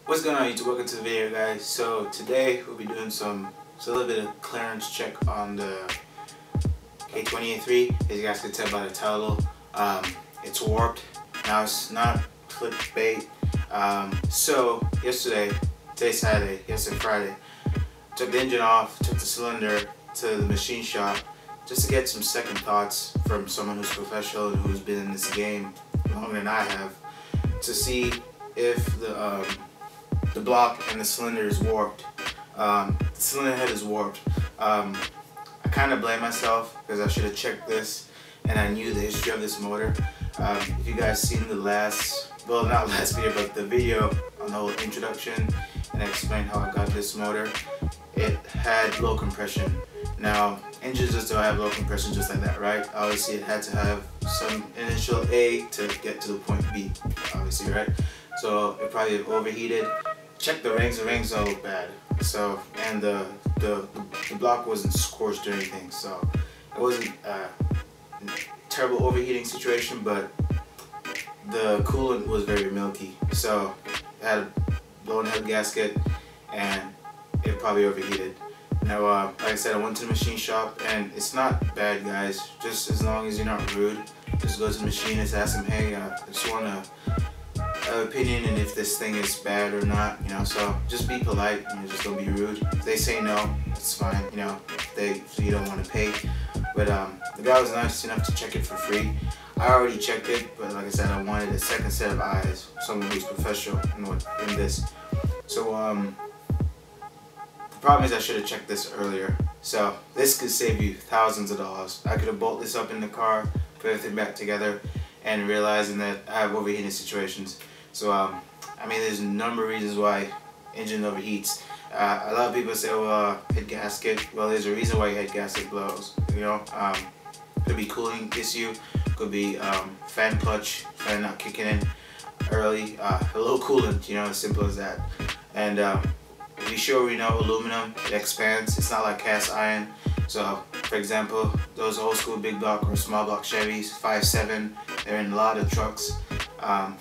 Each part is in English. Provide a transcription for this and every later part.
What's going on YouTube? Welcome to the video, guys. So today we'll be doing a little bit of clearance check on the K20A3. As you guys can tell by the title, it's warped. Now it's not clickbait. So today's Saturday, yesterday Friday, took the engine off, took the cylinder to the machine shop just to get some second thoughts from someone who's professional and who's been in this game longer than I have, to see if the block and the cylinder is warped. The cylinder head is warped. I kind of blame myself because I should have checked this, and I knew the history of this motor. If you guys seen the not last video, but the video on the whole introduction, and I explained how I got this motor, it had low compression. Now, engines just don't have low compression just like that, right? Obviously, it had to have some initial A to get to the point B, obviously, right? So it probably overheated. Check the rings don't look bad. So, and the block wasn't scorched or anything, so it wasn't a terrible overheating situation, but the coolant was very milky. So it had a blown head gasket and it probably overheated. Now, like I said, I went to the machine shop, and it's not bad, guys. Just as long as you're not rude, just go to the machinist, ask him, hey, I just want an opinion and if this thing is bad or not, you know. So just be polite, you know, just don't be rude. If they say no, it's fine, you know, if you don't want to pay. But the guy was nice enough to check it for free. I already checked it, but like I said, I wanted a second set of eyes, someone who's professional in this. So the problem is I should have checked this earlier. So this could save you thousands of dollars. I could have bolted this up in the car, put everything back together, and realizing that I have overheating situations. So I mean, there's a number of reasons why engine overheats. A lot of people say, well, head gasket. Well, there's a reason why your head gasket blows. You know, could be cooling issue, could be fan clutch, not kicking in early, low coolant. You know, as simple as that. And be sure we know aluminum, it expands. It's not like cast iron. So, for example, those old school big block or small block Chevys, 5.7, they're in a lot of trucks,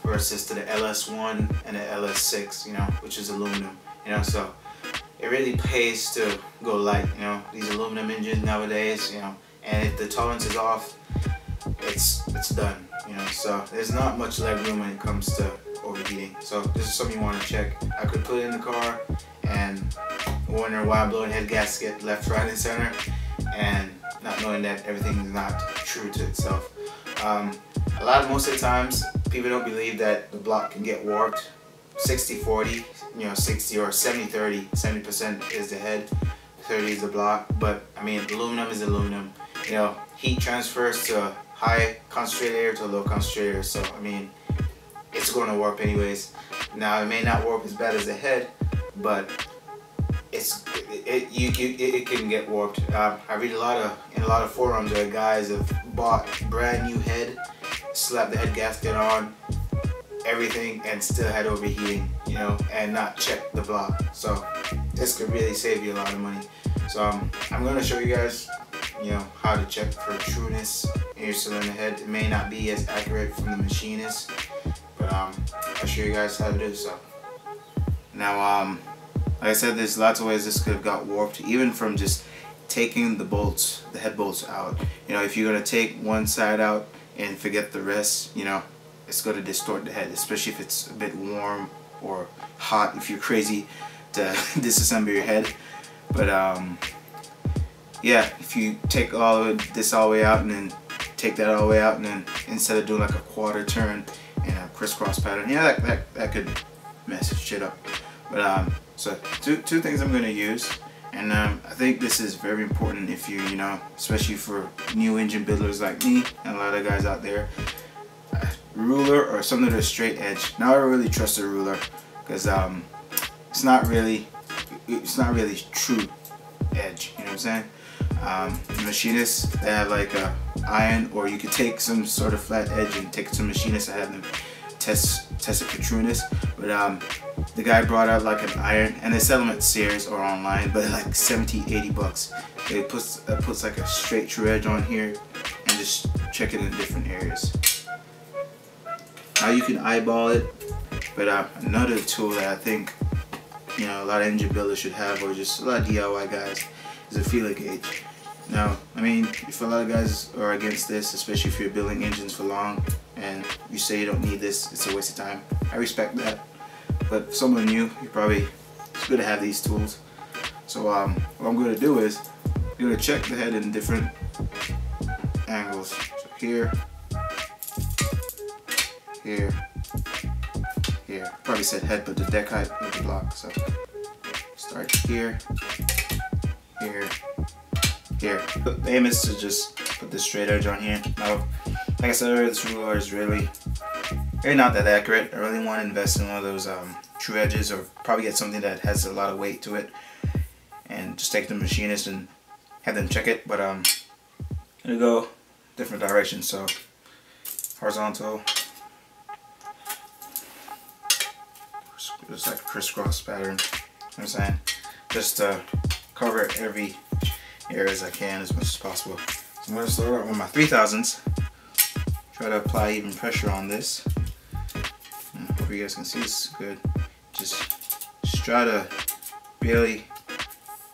versus to the LS1 and the LS6, you know, which is aluminum, you know. So it really pays to go light, you know. These aluminum engines nowadays, you know, and if the tolerance is off, it's done, you know. So there's not much leg room when it comes to overheating. So this is something you want to check. I could put it in the car and wonder why I'm blowing head gasket left, right, and center, and not knowing that everything is not true to itself. Most of the times, people don't believe that the block can get warped. 60-40, you know, 60 or 70-30. 70% is the head, 30 is the block. But I mean, aluminum is aluminum. You know, heat transfers to high concentrated air to low concentrated air. So I mean, it's going to warp anyways. Now, it may not warp as bad as the head, but it can get warped. I read in a lot of forums where guys have bought brand new head, slapped the head gasket on, everything, and still had overheating, you know, and not checked the block. So this could really save you a lot of money. So I'm going to show you guys, you know, how to check for trueness in your cylinder head. It may not be as accurate from the machinist, but I'll show you guys how to do so. Now, like I said, there's lots of ways this could have got warped, even from just taking the head bolts out. You know, if you're gonna take one side out and forget the rest, you know, it's gonna distort the head, especially if it's a bit warm or hot, if you're crazy to disassemble your head. But yeah, if you take this all the way out and then take that all the way out, and then instead of doing like a quarter turn and a crisscross pattern, yeah, that could mess shit up. But so two things I'm going to use, and I think this is very important if you know, especially for new engine builders like me and a lot of guys out there. Ruler or something with a straight edge. Now I really trust a ruler because it's not really true edge. You know what I'm saying? The machinists, they have like a iron, or you could take some sort of flat edge and take it to machinists and have them test it for trueness. But the guy brought out like an iron, and they sell them at Sears or online, but like 70-80 bucks. It puts like a straight true edge on here, and just check it in different areas. Now you can eyeball it But another tool that I think, you know, a lot of engine builders should have, or just a lot of DIY guys, is a feeler gauge. Now, I mean, if a lot of guys are against this, especially if you're building engines for long and you say you don't need this, it's a waste of time. I respect that. But for someone new, it's good to have these tools. So what I'm going to do is I'm going to check the head in different angles. So here, here, here. Probably said head, but the deck height of the block. So start here, here, here. The aim is to just put the straight edge on here. Now, like I said earlier, this ruler is really not that accurate. I really want to invest in one of those true edges, or probably get something that has a lot of weight to it, and just take the machinist and have them check it. But I'm gonna go different directions. So horizontal, just like a crisscross pattern. You know what I'm saying? Just to cover every area as I can, as much as possible. So I'm gonna start out with my 3000s. Try to apply even pressure on this. Hope you guys can see this good. Just try to really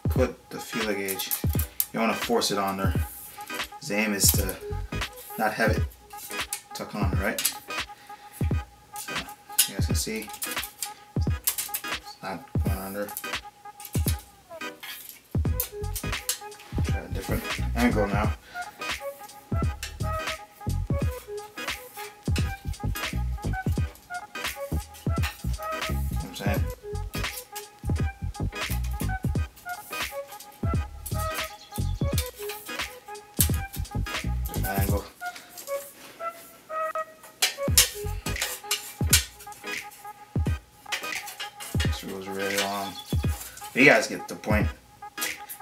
put the feeler gauge. You don't want to force it on there. The aim is to not have it tuck on, right? So you guys can see it's not going under. Try a different angle now. Angle. This rule's really long. But you guys get the point.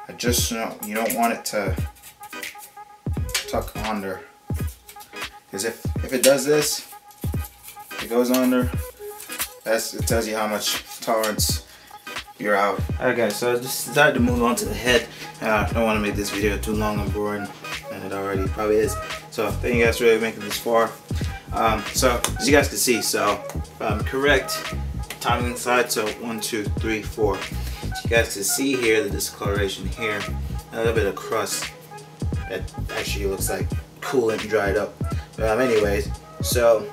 I just know you don't want it to tuck under, because if it does this, if it goes under, it tells you how much tolerance you're out. Alright guys, so I just decided to move on to the head. I don't want to make this video too long and boring, and it already probably is. So thank you guys for really making this far. So as you guys can see, so correct timing side, so 1, 2, 3, 4. So you guys can see here the discoloration here, a little bit of crust that actually looks like coolant and dried up. Anyways, so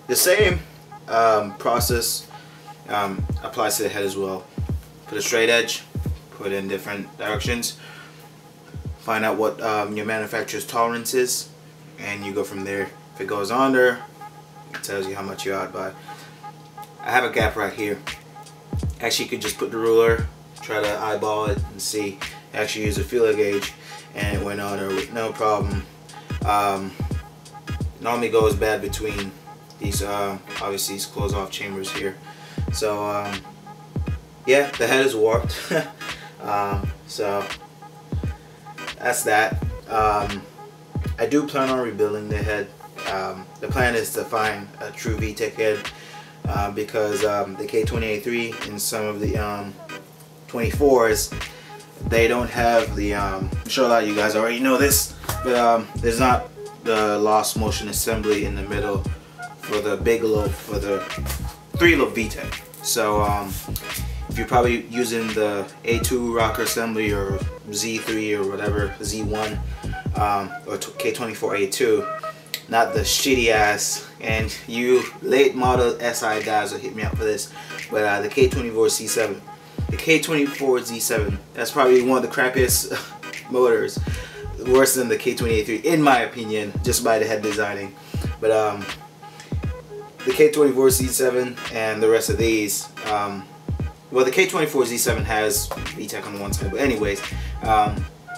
the same process applies to the head as well. Put a straight edge, put in different directions, find out what your manufacturer's tolerance is, and you go from there. If it goes under, it tells you how much you're out by. I have a gap right here. Actually, you could just put the ruler, try to eyeball it and see. Actually use a feeler gauge, and it went under with no problem. Normally goes bad between these obviously these close off chambers here. So yeah, the head is warped. So that's that. I do plan on rebuilding the head. The plan is to find a true VTEC head, because the K20A3 and some of the 24s, they don't have the I'm sure a lot of you guys already know this, but there's not the lost motion assembly in the middle for the big lobe, for the 3-lobe VTEC. So if you're probably using the A2 rocker assembly or Z3 or whatever, Z1 or K24A2, not the shitty ass, and you late model SI guys will hit me up for this, but the K24C7, the K24Z7, that's probably one of the crappiest motors, worse than the K20A3 in my opinion, just by the head designing. But the K24Z7 and the rest of these, well, the K24Z7 has VTEC on one side, but anyways,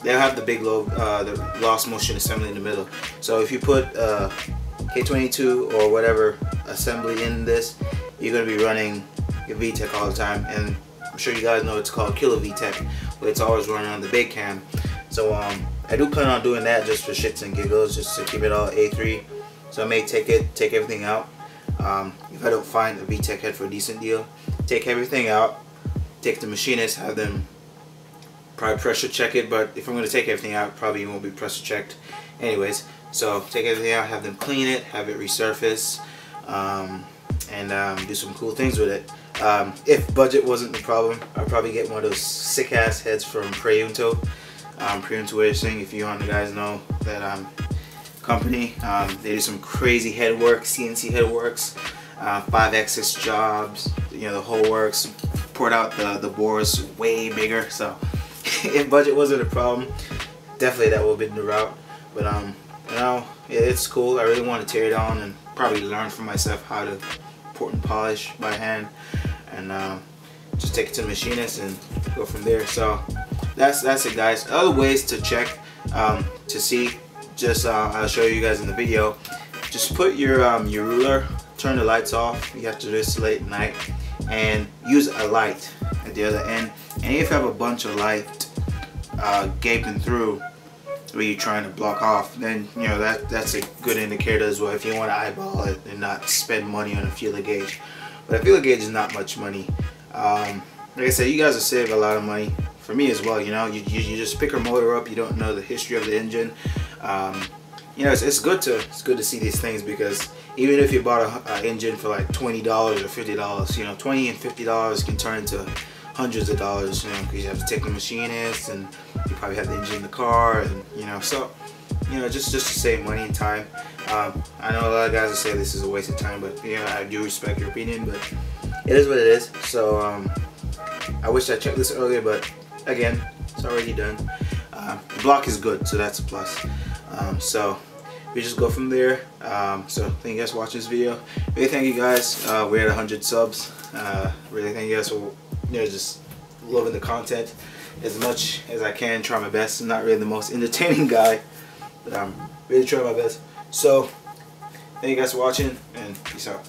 they'll have the big lobe, the lost motion assembly in the middle. So if you put K22 or whatever assembly in this, you're going to be running your VTEC all the time. And I'm sure you guys know it's called killer VTEC, but it's always running on the big cam. So I do plan on doing that just for shits and giggles, just to keep it all A3. So I may take everything out. If I don't find a VTEC head for a decent deal, take everything out, take the machinist, have them probably pressure check it, but if I'm going to take everything out, probably won't be pressure checked anyways. So take everything out, have them clean it, have it resurface, and do some cool things with it. If budget wasn't the problem, I'd probably get one of those sick ass heads from Preunto. Preunto Racing, if you guys know that company, they do some crazy head work, CNC head works, 5-axis jobs, you know, the whole works. Poured out the bores way bigger. So if budget wasn't a problem, definitely that would have been the route. But you know, it's cool. I really want to tear it down and probably learn for myself how to port and polish by hand, and just take it to the machinist and go from there. So that's it, guys. Other ways to check to see, just I'll show you guys in the video. Just put your ruler, turn the lights off. You have to do this late at night, and use a light at the other end. And if you have a bunch of light gaping through where you're trying to block off, then you know that's a good indicator as well if you want to eyeball it and not spend money on a feeler gauge. But a feeler gauge is not much money. Like I said, you guys will save a lot of money. For me as well, you know, you just pick a motor up. You don't know the history of the engine. You know, it's good to see these things, because even if you bought an engine for like $20 or $50, you know, $20 and $50 can turn into hundreds of dollars, you know, because you have to take the machinist, and you probably have the engine in the car, and you know, so you know, just to save money and time. I know a lot of guys will say this is a waste of time, but you know, I do respect your opinion, but it is what it is. So I wish I checked this earlier, but again, it's already done. The block is good, so that's a plus. So we just go from there. So thank you guys for watching this video. Really thank you guys. We're at 100 subs. Really thank you guys for, you know, just loving the content as much as I can. Try my best. I'm not really the most entertaining guy, but I'm really trying my best. So thank you guys for watching, and peace out.